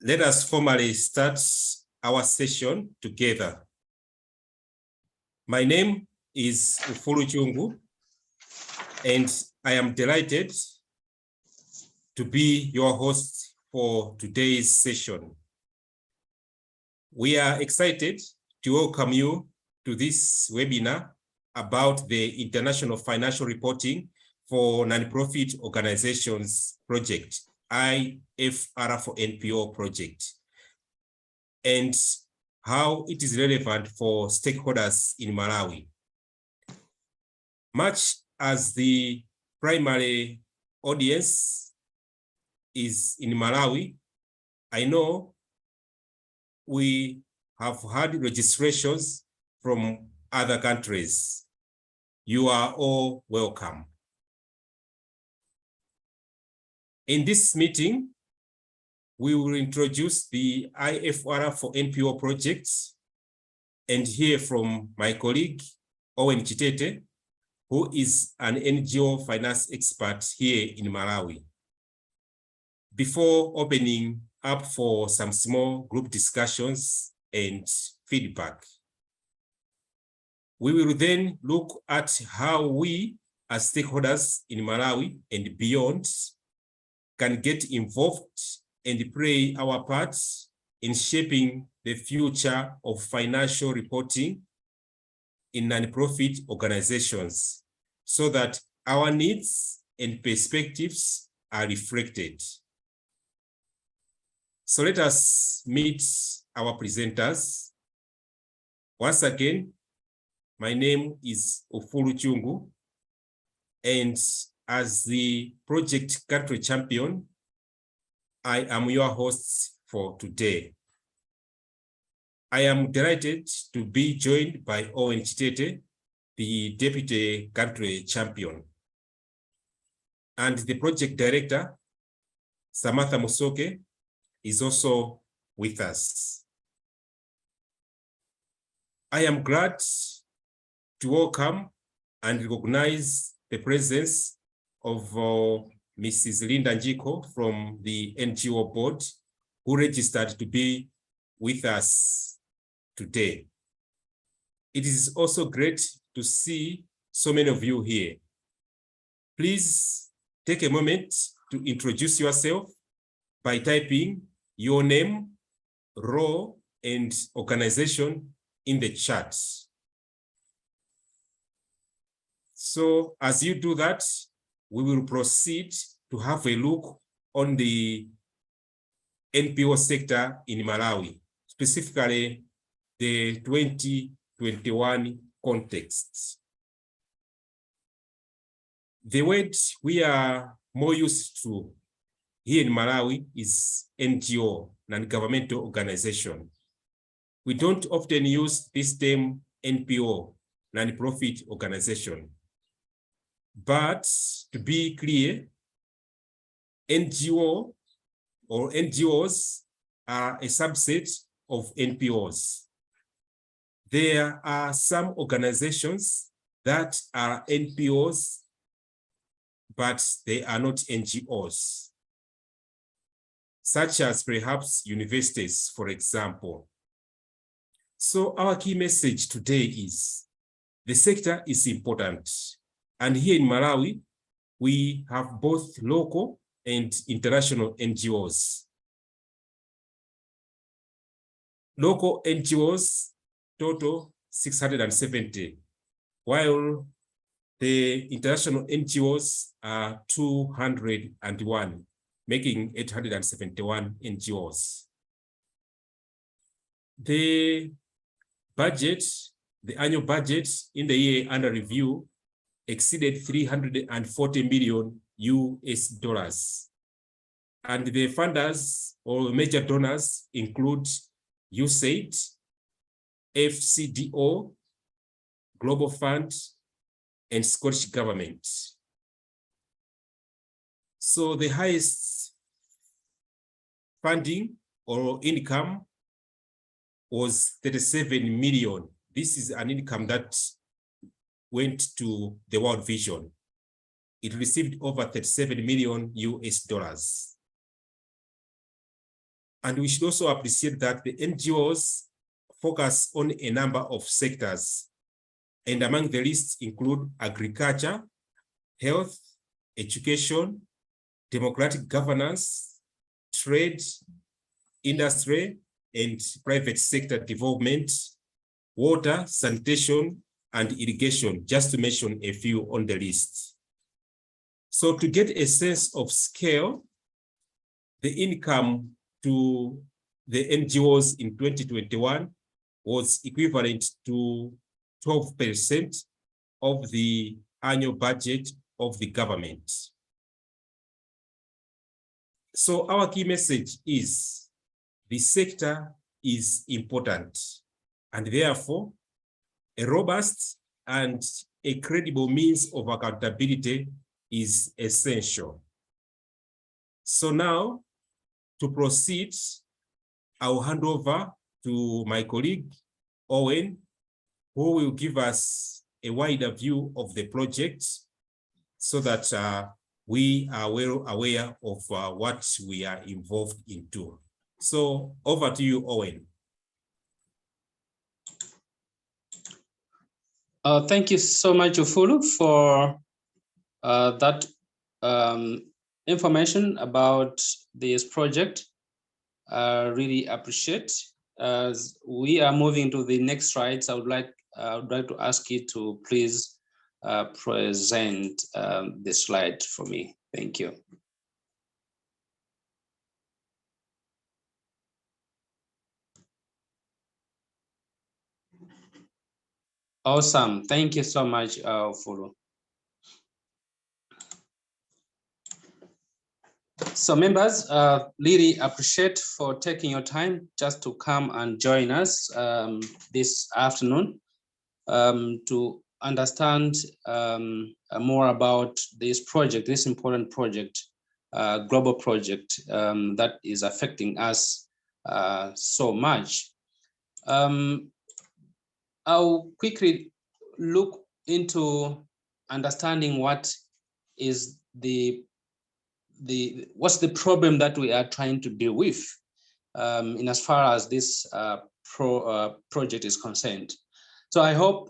Let us formally start our session together. My name is Ufulu Chungu, and I am delighted to be your host for today's session. We are excited to welcome you to this webinar about the International Financial Reporting for Nonprofit Organizations project, IFR4NPO project, and how it is relevant for stakeholders in Malawi. Much as the primary audience is in Malawi, I know we have had registrations from other countries. You are all welcome. In this meeting, we will introduce the IFR4NPO project and hear from my colleague, Owen Chitete, who is an NGO finance expert here in Malawi. Before opening up for some small group discussions and feedback, we will then look at how we as stakeholders in Malawi and beyond can get involved and play our part in shaping the future of financial reporting in nonprofit organizations so that our needs and perspectives are reflected. So let us meet our presenters. Once again, my name is Ufulu Chungu, and as the project country champion, I am your host for today. I am delighted to be joined by Owen Chitete, the deputy country champion, and the project director, Samantha Musoke, is also with us. I am glad to welcome and recognize the presence of Mrs. Linda Njiko from the NGO board, who registered to be with us today. It is also great to see so many of you here. Please take a moment to introduce yourself by typing your name, role, and organization in the chat. So as you do that, we will proceed to have a look on the NPO sector in Malawi, specifically the 2021 context. The word we are more used to here in Malawi is NGO, non-governmental organization. We don't often use this term NPO, non-profit organization. But to be clear, NGO or NGOs are a subset of NPOs. There are some organizations that are NPOs, but they are not NGOs, such as perhaps universities, for example. So our key message today is the sector is important. And here in Malawi, we have both local and international NGOs. Local NGOs total 670, while the international NGOs are 201, making 871 NGOs. The budget, the annual budget in the year under review exceeded $340 million US. And the funders or major donors include USAID, FCDO, Global Fund, and Scottish Government. So the highest funding or income was 37 million. This is an income that went to the World Vision. It received over $37 million US. And we should also appreciate that the NGOs focus on a number of sectors, and among the lists include agriculture, health, education, democratic governance, trade, industry, and private sector development, water, sanitation, and irrigation, just to mention a few on the list. So to get a sense of scale, the income to the NGOs in 2021 was equivalent to 12% of the annual budget of the government. So our key message is the sector is important, and therefore a robust and a credible means of accountability is essential. So now, to proceed, I'll hand over to my colleague, Owen, who will give us a wider view of the project so that we are well aware of what we are involved into. So over to you, Owen. Thank you so much, Ufulu, for that information about this project. Really appreciate. As we are moving to the next slides, I would like to ask you to please present the slide for me. Thank you. Awesome. Thank you so much, Ufulu. So members, really appreciate for taking your time just to come and join us this afternoon to understand more about this project, this important project, global project that is affecting us so much. I'll quickly look into understanding what is what's the problem that we are trying to deal with in as far as this project is concerned. So I hope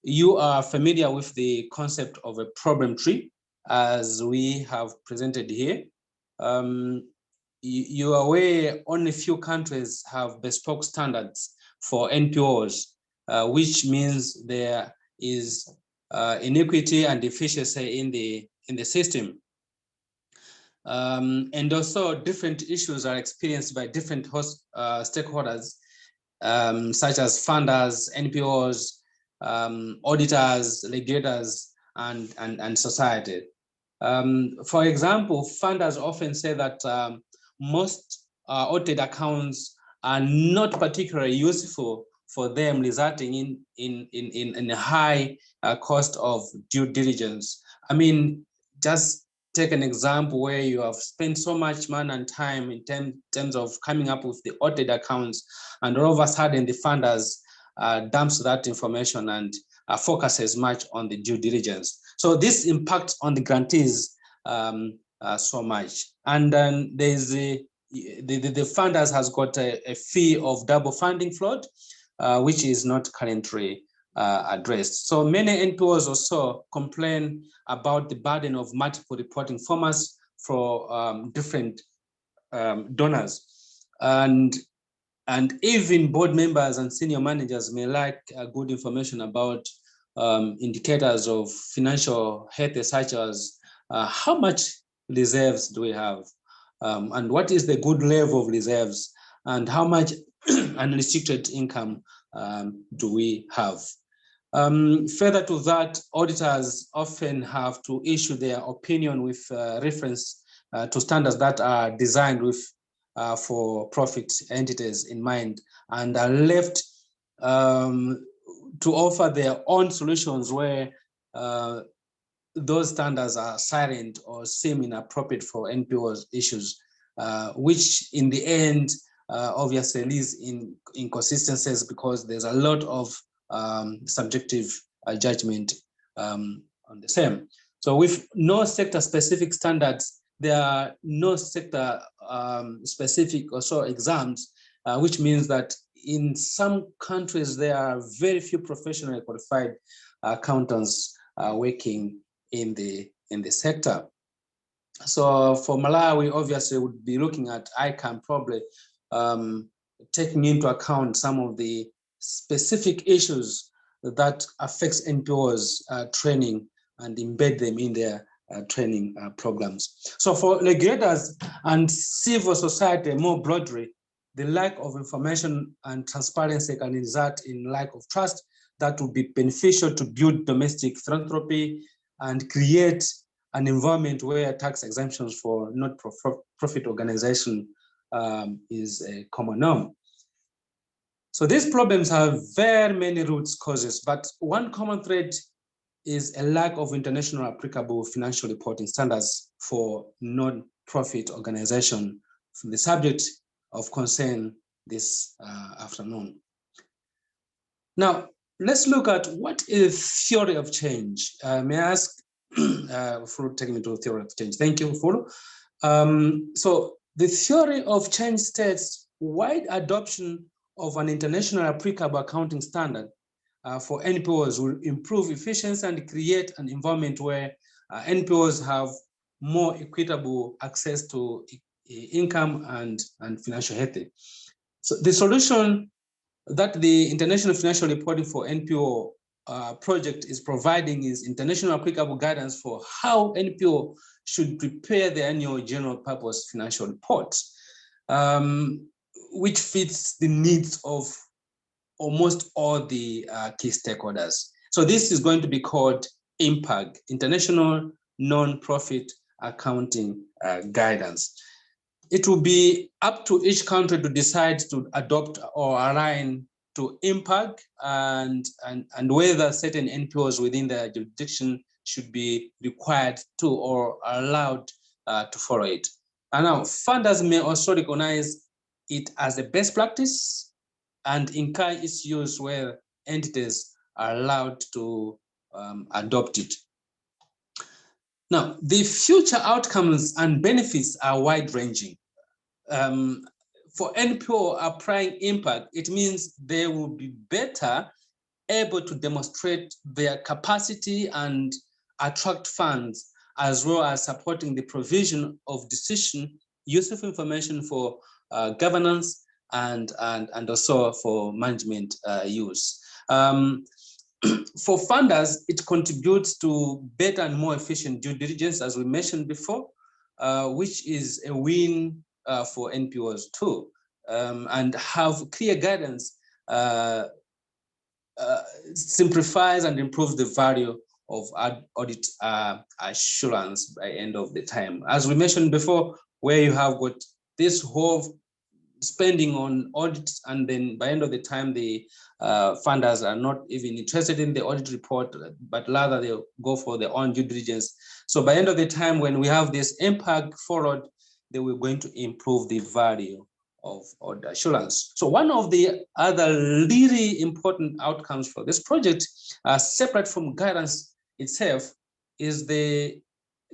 you are familiar with the concept of a problem tree as we have presented here. You are aware only few countries have bespoke standards for NPOs, which means there is inequity and deficiency in the system. And also different issues are experienced by different host stakeholders, such as funders, NPOs, auditors, regulators, and society. For example, funders often say that most audited accounts are not particularly useful for them, resulting in a high cost of due diligence. I mean, just take an example where you have spent so much money and time in terms of coming up with the audited accounts, and all of a sudden the funders dumps that information and focuses much on the due diligence. So this impacts on the grantees so much. And then there's the funders has got a fee of double funding float, which is not currently addressed. So many NPOs also complain about the burden of multiple reporting formats for different donors. And even board members and senior managers may like good information about indicators of financial health, such as how much reserves do we have, and what is the good level of reserves, and how much unrestricted income do we have. Further to that, auditors often have to issue their opinion with reference to standards that are designed with for-profit entities in mind, and are left to offer their own solutions where those standards are silent or seem inappropriate for NPOs issues, which in the end obviously leads in inconsistencies, because there's a lot of subjective judgment on the same. So with no sector-specific standards, there are no sector specific or so exams, which means that in some countries there are very few professionally qualified accountants working in the sector. So for Malawi, obviously, would be looking at ICAM, probably taking into account some of the specific issues that affects NPOs training and embed them in their training programs. So for regulators and civil society more broadly, the lack of information and transparency can result in lack of trust that would be beneficial to build domestic philanthropy and create an environment where tax exemptions for not-for-profit organization is a common norm. So these problems have very many root causes, but one common thread is a lack of international applicable financial reporting standards for non-profit organization, the subject of concern this afternoon. Now, let's look at what is theory of change. May I ask for taking me to theory of change? Thank you, Fulu. So the theory of change states wide adoption of an international applicable accounting standard for NPOs will improve efficiency and create an environment where NPOs have more equitable access to income and financial health. So the solution that the International Financial Reporting for NPO project is providing is international applicable guidance for how NPO should prepare the annual general purpose financial reports, which fits the needs of almost all the key stakeholders. So this is going to be called IMPAG, International Non-Profit Accounting Guidance. It will be up to each country to decide to adopt or align to IMPAG and whether certain NPOs within their jurisdiction should be required to or allowed to follow it. And now funders may also recognize it as a best practice and encourage its use where entities are allowed to adopt it. Now, the future outcomes and benefits are wide-ranging. For NPO applying impact, it means they will be better able to demonstrate their capacity and attract funds, as well as supporting the provision of decision, useful information for governance and also for management use. For funders, it contributes to better and more efficient due diligence, as we mentioned before, which is a win for NPOs too, and have clear guidance simplifies and improves the value of audit assurance by end of the time. As we mentioned before, where you have got this whole spending on audits, and then by end of the time, the funders are not even interested in the audit report, but rather they go for their own due diligence. So by end of the time, when we have this impact forward, they were going to improve the value of audit assurance. So one of the other really important outcomes for this project, separate from guidance itself, is the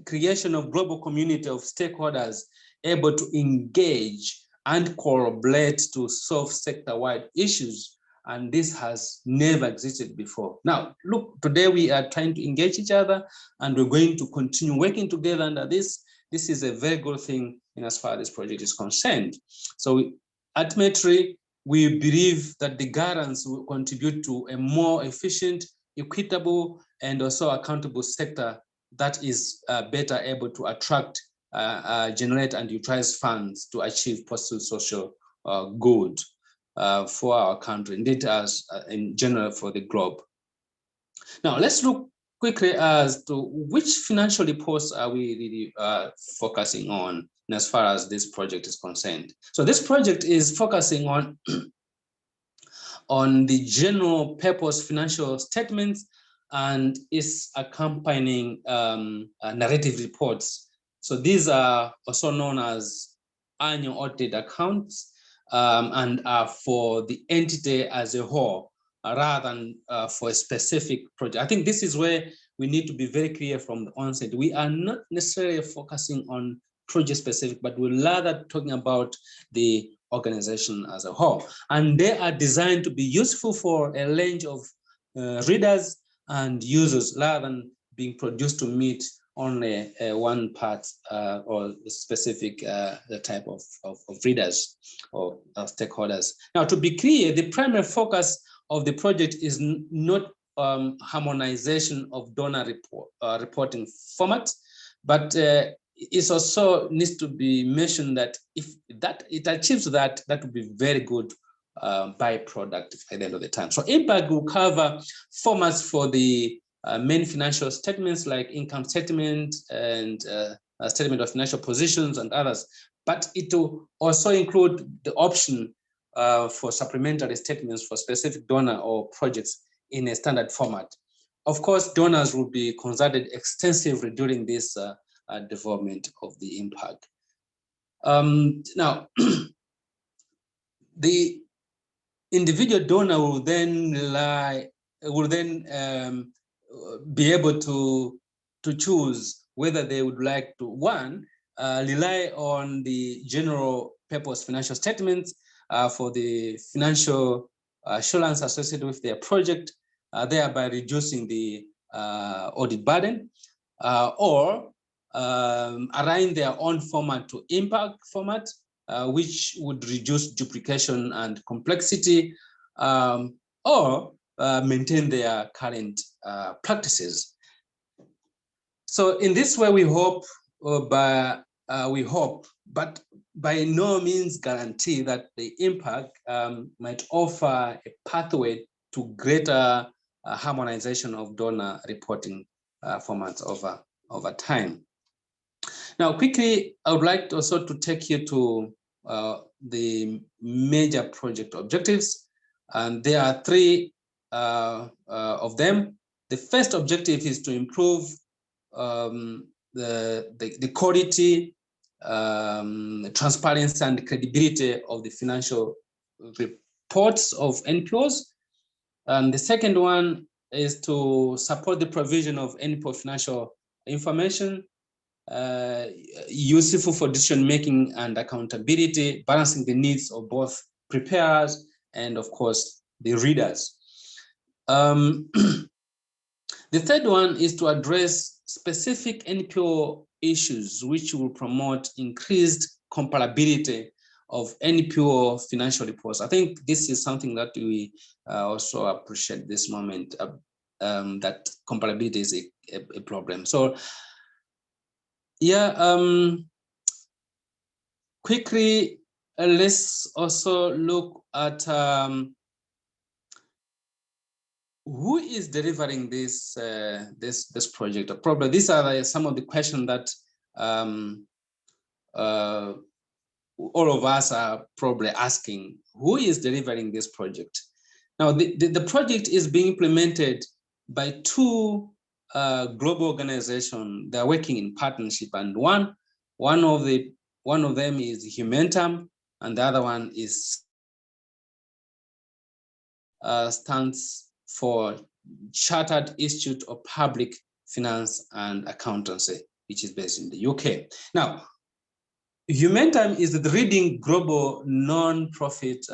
creation of global community of stakeholders able to engage and collaborate to solve sector-wide issues. And this has never existed before. Now, look, today we are trying to engage each other, and we're going to continue working together under this. This is a very good thing in as far as this project is concerned. So ultimately, we believe that the guidance will contribute to a more efficient, equitable, and also accountable sector that is better able to attract, generate, and utilize funds to achieve positive social good for our country, indeed as in general for the globe. Now, let's look quickly as to which financial reports are we really focusing on as far as this project is concerned. So this project is focusing on the general purpose financial statements and its accompanying narrative reports. So these are also known as annual audited accounts and are for the entity as a whole, rather than for a specific project. I think this is where we need to be very clear from the onset. We are not necessarily focusing on project specific, but we're rather talking about the organization as a whole. And they are designed to be useful for a range of readers and users rather than being produced to meet only one part or specific type of readers or stakeholders. Now, to be clear, the primary focus of the project is not harmonization of donor reporting formats, but it also needs to be mentioned that if that it achieves that, that would be very good byproduct at the end of the time. So impact will cover formats for the main financial statements like income statement and a statement of financial positions and others, but it will also include the option for supplementary statements for specific donor or projects in a standard format. Of course, donors will be consulted extensively during this development of the impact. Now, the individual donor will then be able to choose whether they would like to, one, rely on the general purpose financial statements for the financial assurance associated with their project, thereby reducing the audit burden, or align their own format to impact format, which would reduce duplication and complexity, or maintain their current practices. So in this way, we hope, but by no means guarantee that the impact might offer a pathway to greater harmonization of donor reporting formats over time. Now, quickly, I would like also to take you to the major project objectives, and there are three of them. The first objective is to improve the quality, transparency, and credibility of the financial reports of NPOs. And the second one is to support the provision of NPO financial information useful for decision-making and accountability, balancing the needs of both preparers and, of course, the readers. The third one is to address specific NPO issues which will promote increased comparability of NPO financial reports. I think this is something that we also appreciate this moment, that comparability is a problem. So yeah, quickly, let's also look at who is delivering this this project. Probably these are some of the questions that all of us are probably asking. Who is delivering this project? Now, the project is being implemented by two global organizations. They're working in partnership, and one of them is Humentum, and the other one is stands for Chartered Institute of Public Finance and Accountancy, which is based in the UK. Now, Humentum is the leading global non-profit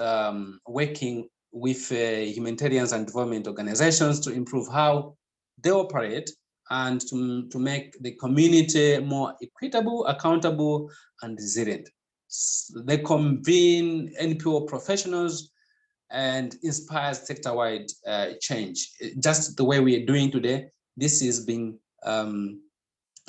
working with humanitarians and development organizations to improve how they operate and to make the community more equitable, accountable, and resilient. They convene NPO professionals and inspire sector-wide change. Just the way we are doing today, this is being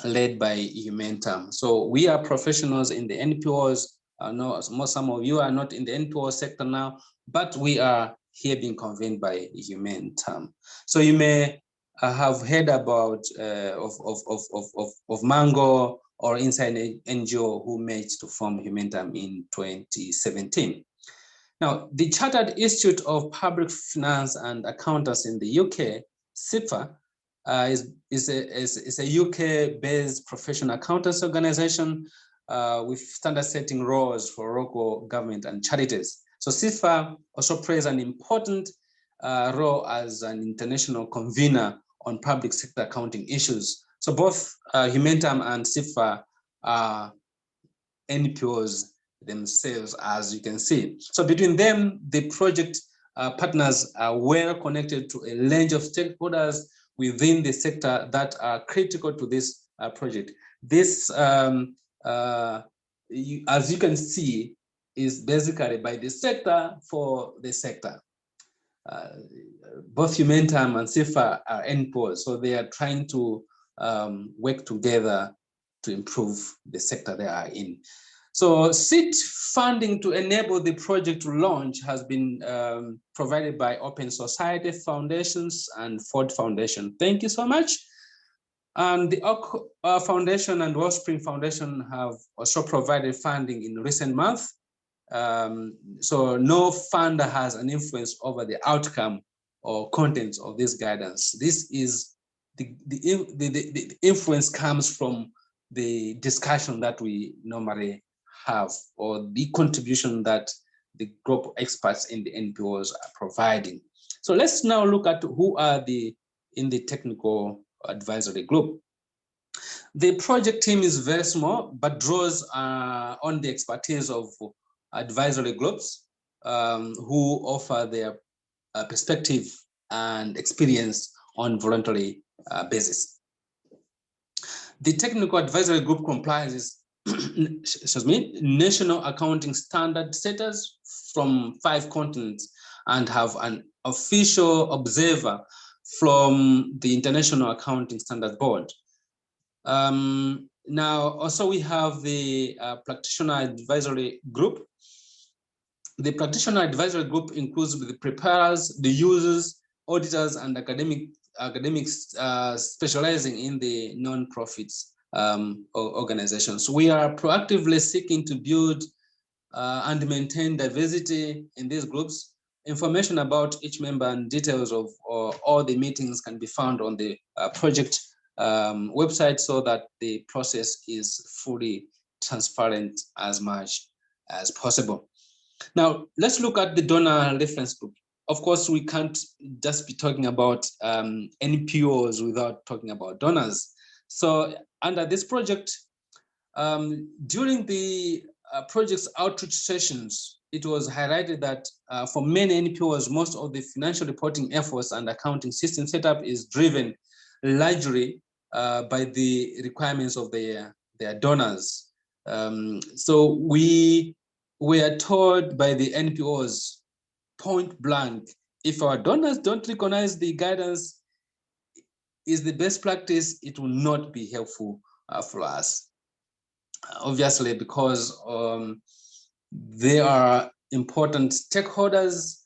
led by Humentum. So we are professionals in the NPOs. I know some of you are not in the NPO sector now, but we are here being convened by Humentum. So you may have heard about of Mango or Inside NGO who merged to form Humentum in 2017. Now, the Chartered Institute of Public Finance and Accountants in the UK, CIFA, is a UK-based professional accountants organization with standard-setting roles for local government and charities. So CIFA also plays an important role as an international convener on public sector accounting issues. So both Humentum and CIFA are NPOs themselves, as you can see. So between them, the project partners are well connected to a range of stakeholders within the sector that are critical to this project. This, as you can see, is basically by the sector for the sector. Both Humanitarian and CIFA are NPOs, so they are trying to work together to improve the sector they are in. So seed funding to enable the project to launch has been provided by Open Society Foundations and Ford Foundation. Thank you so much. And the Oak Foundation and Wellspring Foundation have also provided funding in recent months. So no funder has an influence over the outcome or contents of this guidance. This is the influence comes from the discussion that we normally have, or the contribution that the group of experts in the NPOs are providing. So let's now look at who are in the technical advisory group. The project team is very small, but draws on the expertise of advisory groups who offer their perspective and experience on voluntary basis. The technical advisory group comprises national accounting standard setters from 5 continents and have an official observer from the International Accounting Standards Board. Now, also we have the Practitioner Advisory Group. The Practitioner Advisory Group includes the preparers, the users, auditors, and academics specializing in the non-profits organizations. We are proactively seeking to build and maintain diversity in these groups. Information about each member and details of all the meetings can be found on the project website, so that the process is fully transparent as much as possible. Now, let's look at the donor reference group. Of course, we can't just be talking about NPOs without talking about donors. So under this project, during the project's outreach sessions, it was highlighted that for many NPOs, most of the financial reporting efforts and accounting system setup is driven largely by the requirements of their donors. So we were told by the NPOs point blank, if our donors don't recognize the guidance is the best practice, it will not be helpful for us. Obviously, because they are important stakeholders,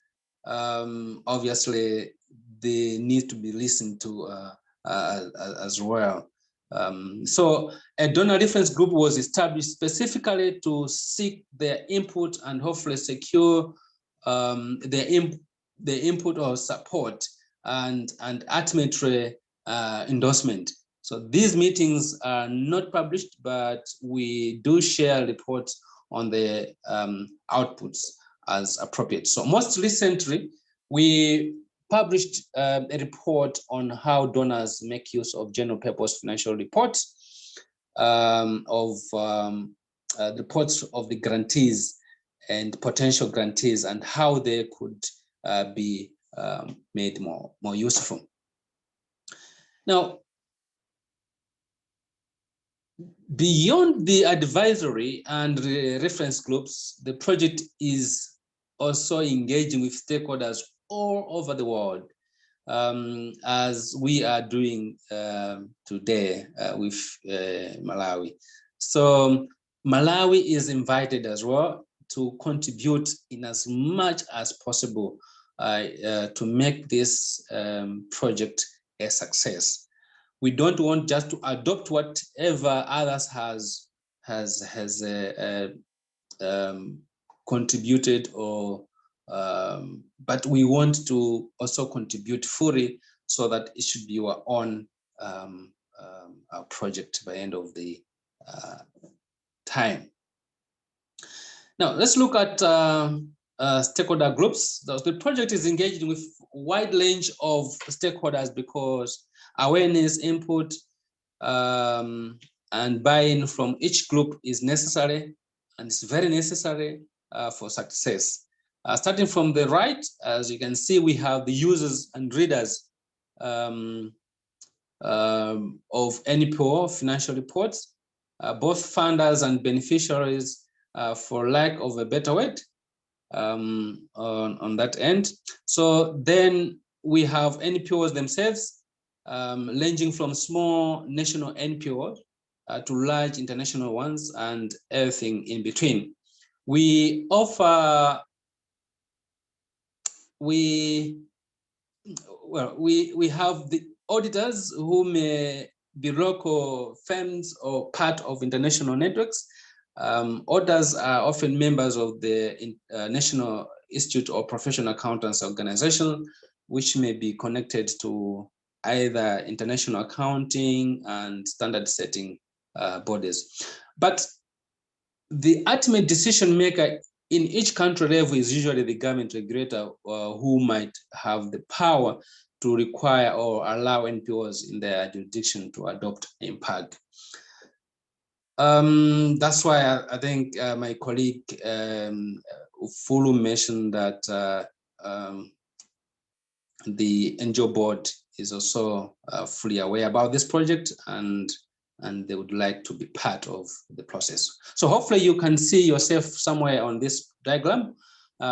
obviously they need to be listened to as well. So a donor reference group was established specifically to seek their input and hopefully secure their input or support and ultimately endorsement. So these meetings are not published, but we do share reports on the outputs as appropriate. So most recently, we published a report on how donors make use of general purpose financial reports reports of the grantees and potential grantees and how they could be made more useful. Now, beyond the advisory and reference groups, the project is also engaging with stakeholders all over the world, as we are doing today with Malawi. So Malawi is invited as well to contribute in as much as possible to make this project a success. We don't want just to adopt whatever others has contributed, or but we want to also contribute fully, so that it should be our own project by the end of the time. Now let's look at stakeholder groups. The project is engaged with a wide range of stakeholders because awareness, input, and buy-in from each group is necessary and it's very necessary for success. Starting from the right, as you can see, we have the users and readers of NPO financial reports, both funders and beneficiaries, for lack of a better word, on that end. So then we have NPOs themselves, ranging from small national NPOs to large international ones and everything in between. We offer, we have the auditors who may be local firms or part of international networks. Auditors are often members of the National Institute of Professional Accountants Organization, which may be connected to either international accounting and standard setting bodies. But the ultimate decision maker in each country level is usually the government regulator, who might have the power to require or allow NPOs in their jurisdiction to adopt IMPAG. That's why I think my colleague Ufulu mentioned that the NGO board is also fully aware about this project, and they would like to be part of the process. So hopefully you can see yourself somewhere on this diagram,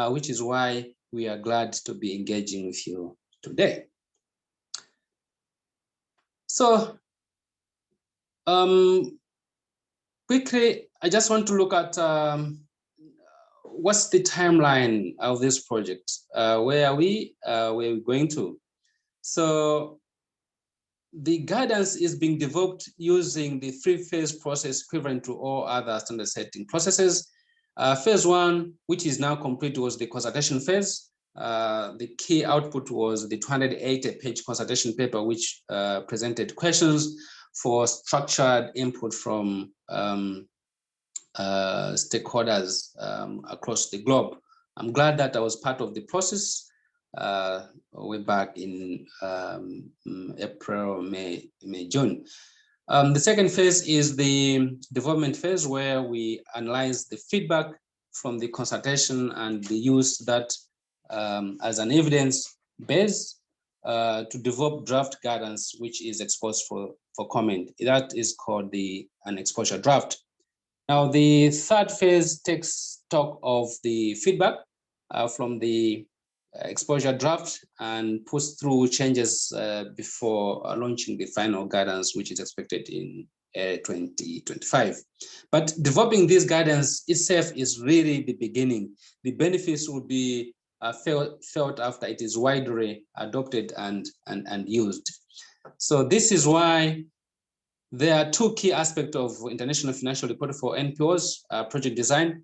which is why we are glad to be engaging with you today. So quickly, I just want to look at what's the timeline of this project? Where are we? Where are we going to? So the guidance is being developed using the three-phase process equivalent to all other standard setting processes. Phase one, which is now complete, was the consultation phase. The key output was the 280-page consultation paper, which presented questions for structured input from stakeholders across the globe. I'm glad that I was part of the process way back in April, May, June. The second phase is the development phase, where we analyze the feedback from the consultation and the use that as an evidence base to develop draft guidance, which is exposed for comment. That is called an exposure draft. Now, the third phase takes stock of the feedback from the exposure draft and puts through changes before launching the final guidance, which is expected in 2025. But developing this guidance itself is really the beginning. The benefits will be felt after it is widely adopted and used. So this is why there are two key aspects of international financial reporting for NPOs project design.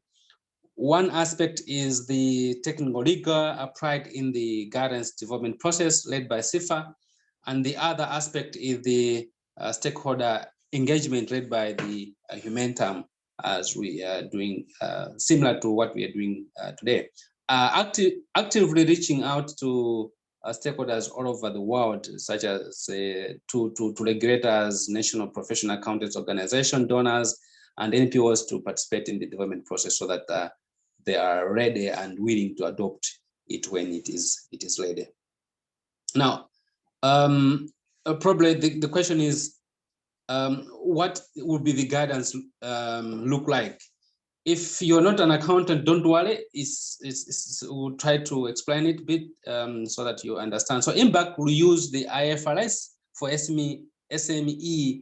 One aspect is the technical rigor applied in the guidance development process led by CIFA, and the other aspect is the stakeholder engagement led by the Humantam, as we are doing similar to what we are doing today. Actively reaching out to stakeholders all over the world, such as to regulators, national professional accountants organization, donors, and NPOs to participate in the development process, so that they are ready and willing to adopt it when it is ready. Now, probably the question is, what would be the guidance look like? If you're not an accountant, don't worry. We'll try to explain it a bit so that you understand. So IMPAG will use the IFRS for SME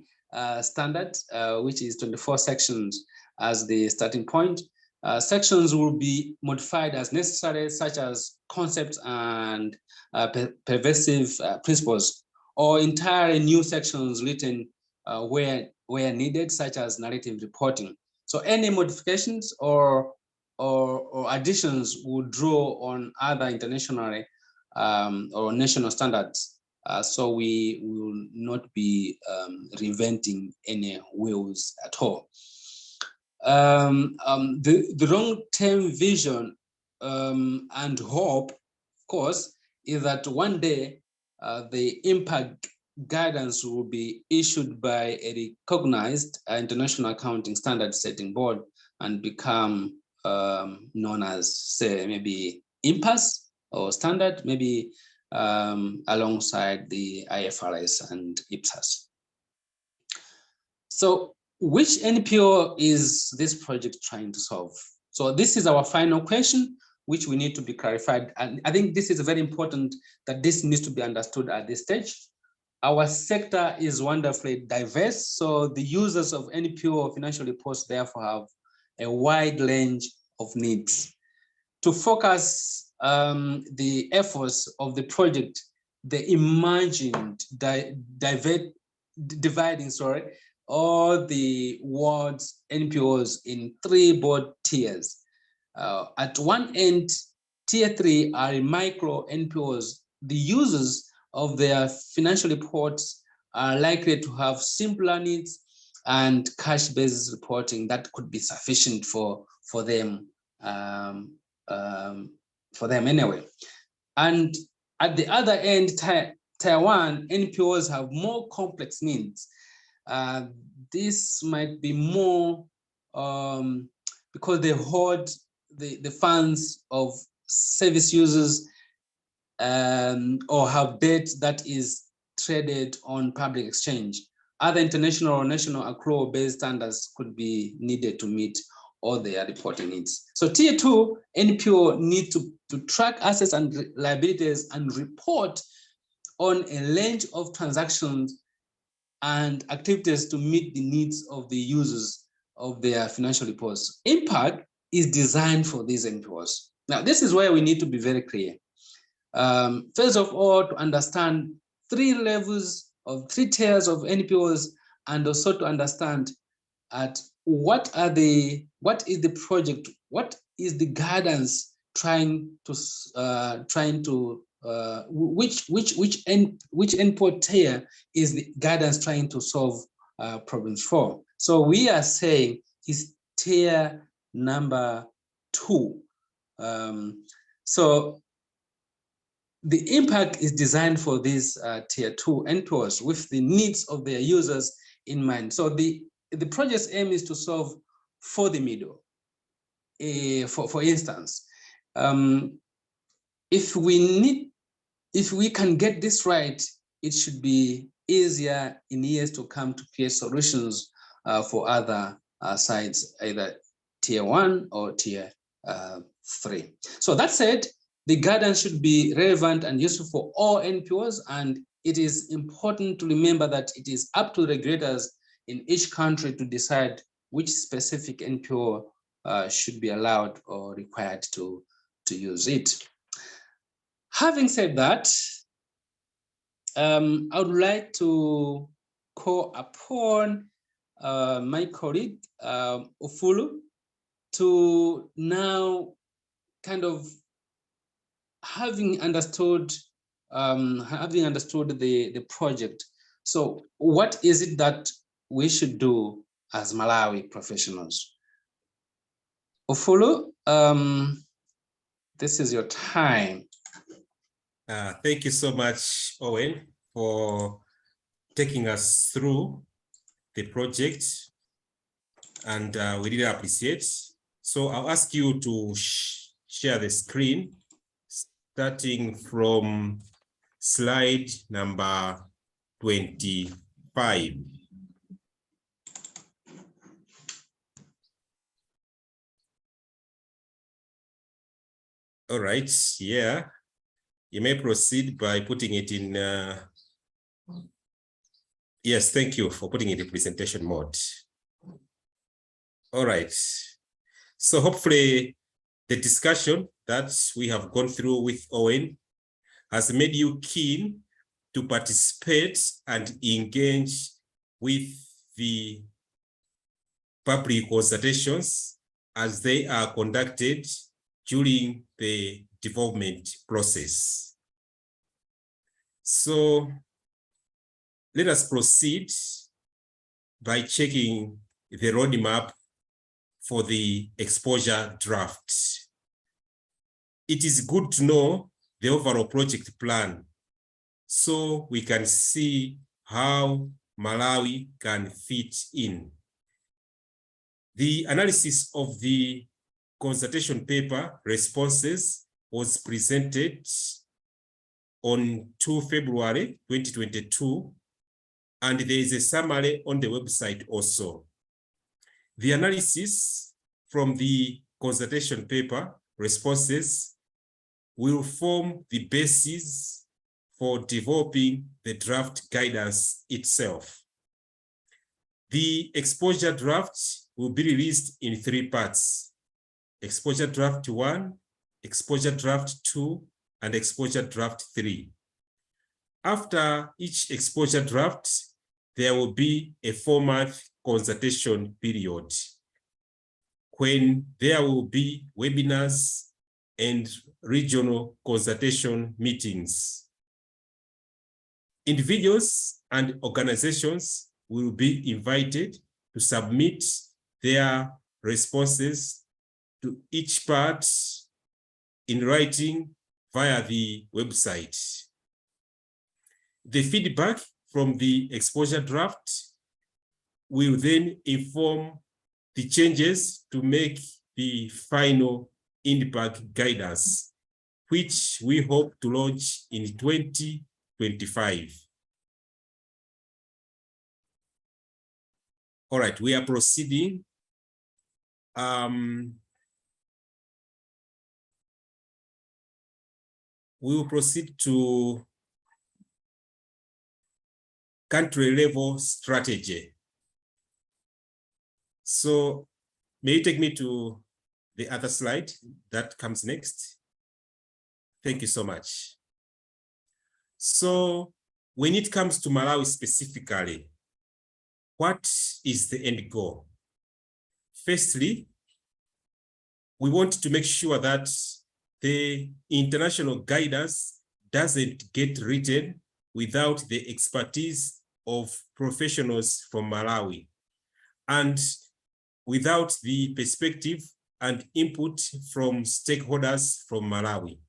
standard, which is 24 sections as the starting point. Sections will be modified as necessary, such as concepts and pervasive principles, or entirely new sections written where needed, such as narrative reporting. So any modifications or additions will draw on other international or national standards. So we will not be reinventing any wheels at all. The long-term vision and hope, of course, is that one day the IMPAG guidance will be issued by a recognized international accounting standard setting board, and become known as, say, maybe impasse or standard, maybe alongside the IFRS and IPSAS. So which NPO is this project trying to solve? So this is our final question, which we need to be clarified. And I think this is very important that this needs to be understood at this stage. Our sector is wonderfully diverse. So the users of NPO financial reports therefore have a wide range of needs. To focus the efforts of the project, they imagined dividing all the world's NPOs in 3 broad tiers. At one end, tier 3 are micro NPOs. The users of their financial reports are likely to have simpler needs and cash-based reporting that could be sufficient for them anyway. And at the other end, tier 1 NPOs have more complex needs. This might be more because they hold the funds of service users or have debt that is traded on public exchange. Other international or national accrual-based standards could be needed to meet all their reporting needs. So tier 2 NPO need to track assets and liabilities and report on a range of transactions and activities to meet the needs of the users of their financial reports. Impact is designed for these NPOs. Now, this is where we need to be very clear. First of all, to understand 3 levels of 3 tiers of NPOs, and also to understand what is the project, what is the guidance which NPO tier is the guidance trying to solve problems for. So we are saying is tier number 2. So the impact is designed for these tier 2 NPOs with the needs of their users in mind. So the project's aim is to solve for the middle. For instance, if we can get this right, it should be easier in years to come to create solutions for other sites, either tier 1 or tier 3. So that said, the guidance should be relevant and useful for all NPOs, and it is important to remember that it is up to regulators in each country to decide which specific NPO should be allowed or required to use it. Having said that, I would like to call upon my colleague, Ufulu, to now kind of having understood the project. So what is it that we should do as Malawi professionals? Ufulu, this is your time. Thank you so much, Owen, for taking us through the project, and we really appreciate. So I'll ask you to share the screen, starting from slide number 25. All right, yeah. You may proceed by putting it in, yes, thank you for putting it in presentation mode. All right, so hopefully the discussion that we have gone through with Owen has made you keen to participate and engage with the public consultations as they are conducted during the development process. So let us proceed by checking the roadmap for the exposure draft. It is good to know the overall project plan so we can see how Malawi can fit in. The analysis of the consultation paper responses was presented on 2 February 2022, and there is a summary on the website also. The analysis from the consultation paper responses will form the basis for developing the draft guidance itself. The exposure draft will be released in 3 parts: exposure draft 1, exposure draft 2, and exposure draft 3. After each exposure draft, there will be a 4-month consultation period when there will be webinars and regional consultation meetings. Individuals and organizations will be invited to submit their responses to each part in writing via the website. The feedback from the exposure draft will then inform the changes to make the final impact guidance, which we hope to launch in 2025. All right, we are proceeding. We will proceed to country level strategy. So may you take me to the other slide that comes next? Thank you so much. So when it comes to Malawi specifically, what is the end goal? Firstly, we want to make sure that the international guidance doesn't get written without the expertise of professionals from Malawi and without the perspective and input from stakeholders from Malawi.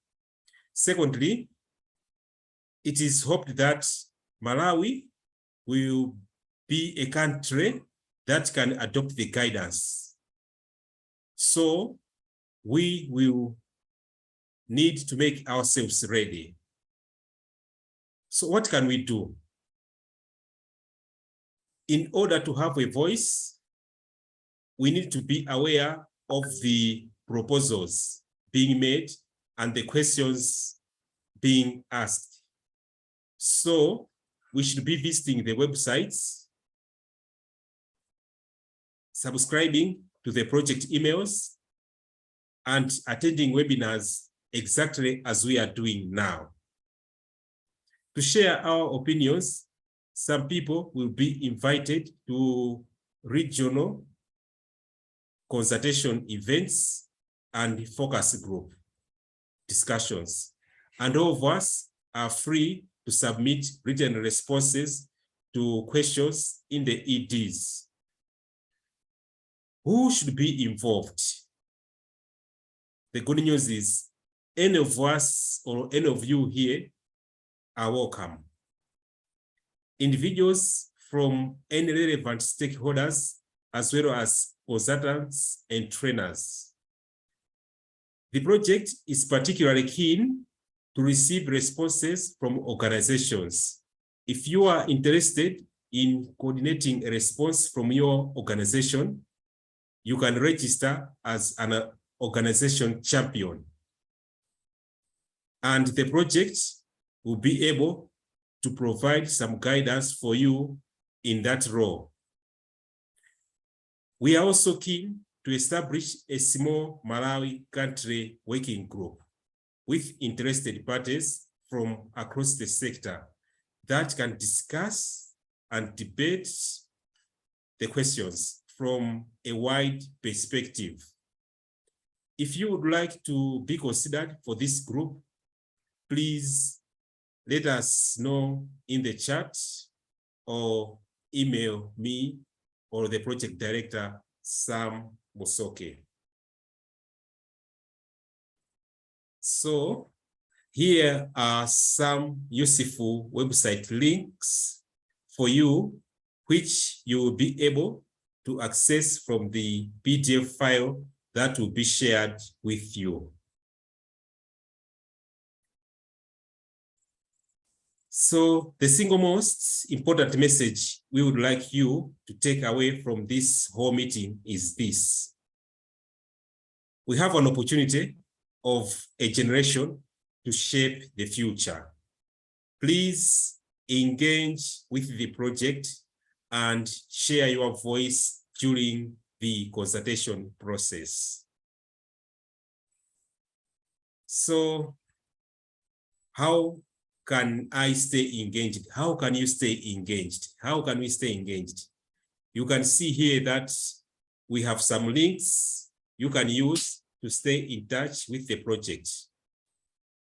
Secondly, it is hoped that Malawi will be a country that can adopt the guidance. So we will need to make ourselves ready. So what can we do? In order to have a voice, we need to be aware of the proposals being made and the questions being asked. So we should be visiting the websites, subscribing to the project emails, and attending webinars exactly as we are doing now. To share our opinions, some people will be invited to regional consultation events and focus group discussions. And all of us are free to submit written responses to questions in the EDs. Who should be involved? The good news is any of us or any of you here are welcome. Individuals from any relevant stakeholders, as well as consultants and trainers. The project is particularly keen to receive responses from organizations. If you are interested in coordinating a response from your organization, you can register as an organization champion. And the project will be able to provide some guidance for you in that role. We are also keen to establish a small Malawi country working group with interested parties from across the sector that can discuss and debate the questions from a wide perspective. If you would like to be considered for this group, please let us know in the chat or email me or the project director, Sam Musoke. So here are some useful website links for you, which you will be able to access from the PDF file that will be shared with you. So the single most important message we would like you to take away from this whole meeting is this. We have an opportunity of a generation to shape the future. Please engage with the project and share your voice during the consultation process. So how can I stay engaged? How can you stay engaged? How can we stay engaged? You can see here that we have some links you can use to stay in touch with the project.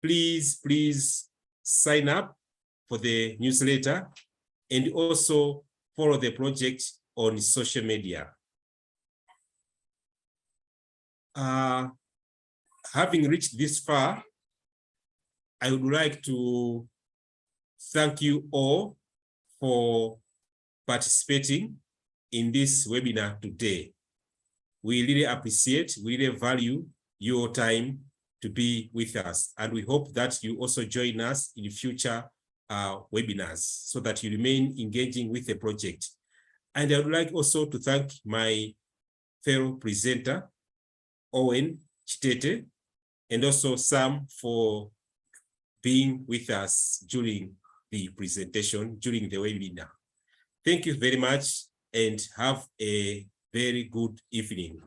Please sign up for the newsletter and also follow the project on social media. Having reached this far, I would like to thank you all for participating in this webinar today. We really appreciate, we really value your time to be with us. And we hope that you also join us in future webinars so that you remain engaging with the project. And I would like also to thank my fellow presenter, Owen Chitete, and also Sam for being with us during the presentation, during the webinar. Thank you very much and have a very good evening.